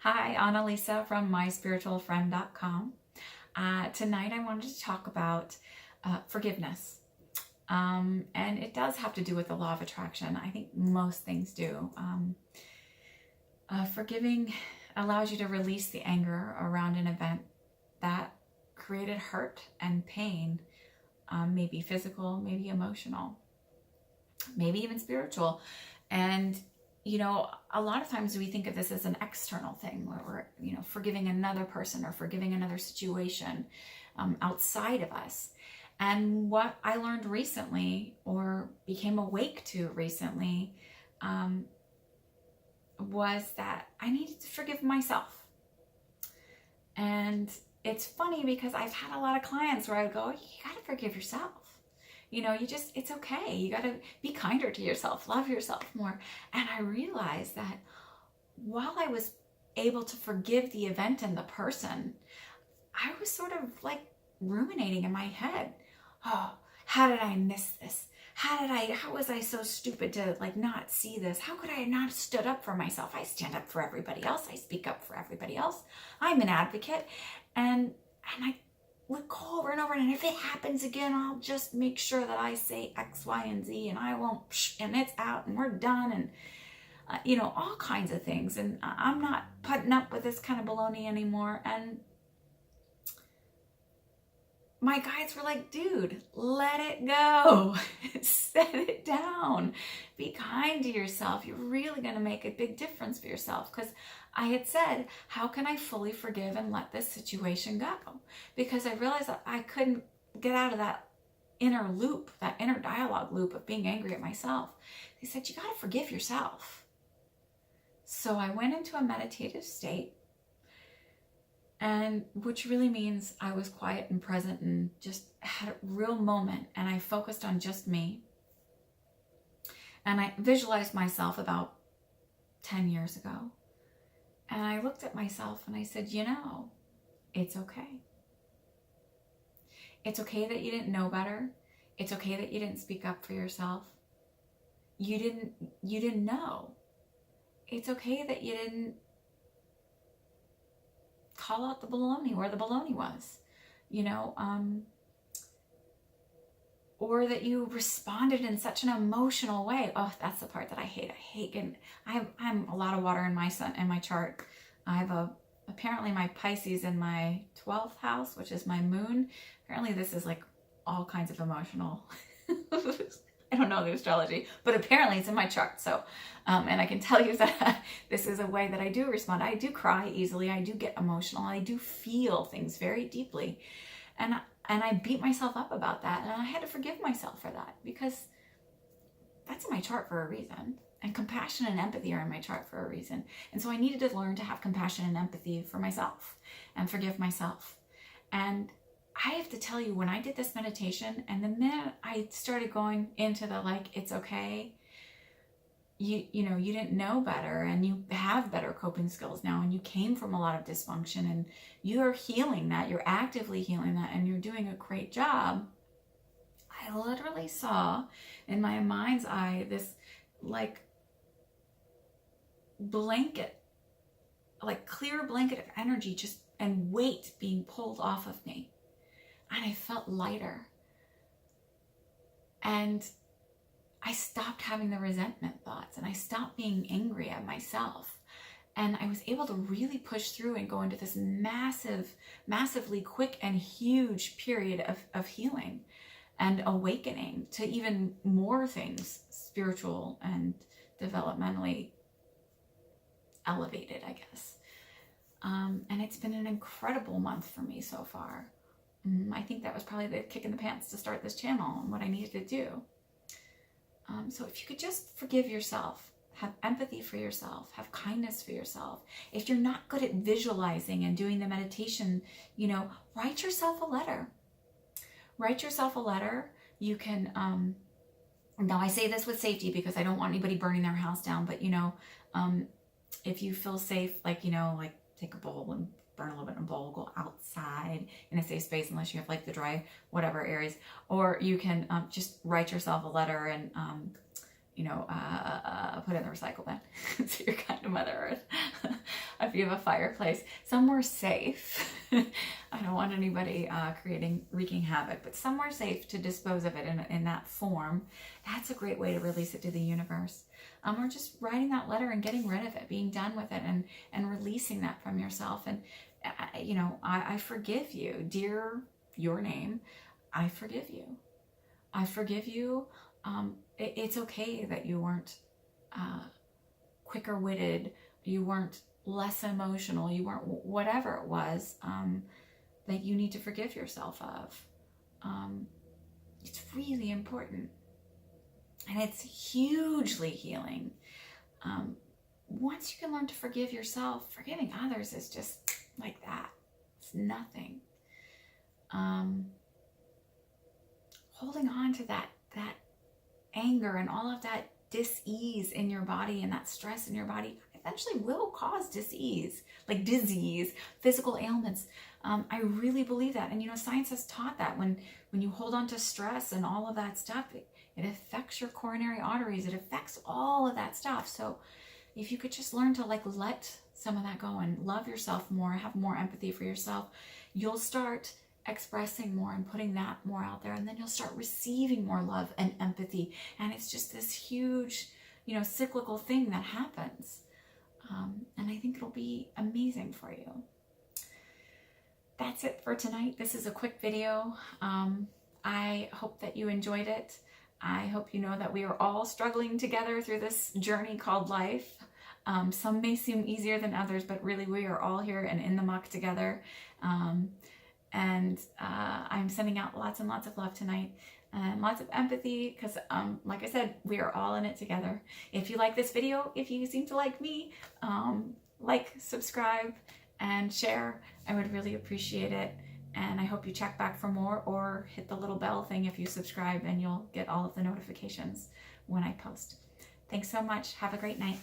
Hi, Annalisa from myspiritualfriend.com. Tonight I wanted to talk about forgiveness. And it does have to do with the law of attraction. I think most things do. Forgiving allows you to release the anger around an event that created hurt and pain, maybe physical, maybe emotional, maybe even spiritual. And a lot of times we think of this as an external thing where we're, forgiving another person or forgiving another situation outside of us. And what I learned recently or became awake to recently was that I needed to forgive myself. And it's funny because I've had a lot of clients where I would go, you got to forgive yourself. It's okay. You got to be kinder to yourself, love yourself more. And I realized that while I was able to forgive the event and the person, I was sort of like ruminating in my head. Oh, how did I miss this? How was I so stupid to not see this? How could I not have stood up for myself? I stand up for everybody else. I speak up for everybody else. I'm an advocate. And I would go over and over, and if it happens again, I'll just make sure that I say X, Y, and Z, and I won't, and it's out, and we're done, and all kinds of things. And I'm not putting up with this kind of baloney anymore. And my guides were like, dude, let it go. Set it down. Be kind to yourself. You're really going to make a big difference for yourself. Because I had said, how can I fully forgive and let this situation go? Because I realized that I couldn't get out of that inner loop, that inner dialogue loop of being angry at myself. They said, you got to forgive yourself. So I went into a meditative state, and which really means I was quiet and present and just had a real moment, and I focused on just me. And I visualized myself about 10 years ago. And I looked at myself and I said, it's okay. It's okay that you didn't know better. It's okay that you didn't speak up for yourself. You didn't know. It's okay that you didn't call out the baloney where the baloney was, or that you responded in such an emotional way. Oh, that's the part that I hate. I'm a lot of water in my chart. I have apparently my Pisces in my 12th house, which is my moon. Apparently this is like all kinds of emotional. I don't know the astrology, but apparently it's in my chart. So, and I can tell you that this is a way that I do respond. I do cry easily. I do get emotional. I do feel things very deeply. And I beat myself up about that. And I had to forgive myself for that because that's in my chart for a reason. And compassion and empathy are in my chart for a reason. And so I needed to learn to have compassion and empathy for myself and forgive myself. And I have to tell you, when I did this meditation, and the minute I started going into the it's okay, you didn't know better, and you have better coping skills now, and you came from a lot of dysfunction, and you're healing that, you're actively healing that, and you're doing a great job. I literally saw in my mind's eye this blanket, clear blanket of energy and weight being pulled off of me. And I felt lighter. And I stopped having the resentment thoughts, and I stopped being angry at myself. And I was able to really push through and go into this massively quick and huge period of healing and awakening to even more things, spiritual and developmentally elevated, I guess. And it's been an incredible month for me so far. I think that was probably the kick in the pants to start this channel and what I needed to do. So if you could just forgive yourself, have empathy for yourself, have kindness for yourself. If you're not good at visualizing and doing the meditation, write yourself a letter. Write yourself a letter. You can, now I say this with safety because I don't want anybody burning their house down, but if you feel safe, take a bowl and burn a little bit in a bowl, go outside in a safe space unless you have the dry whatever areas, or you can just write yourself a letter and put it in the recycle bin. So you're kind of Mother Earth. you have a fireplace, somewhere safe. I don't want anybody wreaking havoc, but somewhere safe to dispose of it in that form. That's a great way to release it to the universe. Or just writing that letter and getting rid of it, being done with it, and releasing that from yourself. And I forgive you, dear your name. I forgive you. I forgive you. It's okay that you weren't quicker witted, you weren't less emotional, you weren't whatever it was that you need to forgive yourself of. It's really important, and it's hugely healing. Once you can learn to forgive yourself, forgiving others is just like that. It's nothing. Holding on to that anger and all of that dis-ease in your body and that stress in your body eventually will cause disease, physical ailments. I really believe that. And science has taught that when you hold on to stress and all of that stuff, it affects your coronary arteries. It affects all of that stuff. So if you could just learn to let some of that go and love yourself more, have more empathy for yourself, you'll start expressing more and putting that more out there, and then you'll start receiving more love and empathy, and it's just this huge cyclical thing that happens, and I think it'll be amazing for you. That's it for tonight. This is a quick video. I hope that you enjoyed it. I hope you know that we are all struggling together through this journey called life. Some may seem easier than others, but really we are all here and in the muck together. And I'm sending out lots and lots of love tonight and lots of empathy because, like I said, we are all in it together. If you like this video, if you seem to like me, subscribe, and share. I would really appreciate it. And I hope you check back for more or hit the little bell thing if you subscribe, and you'll get all of the notifications when I post. Thanks so much. Have a great night.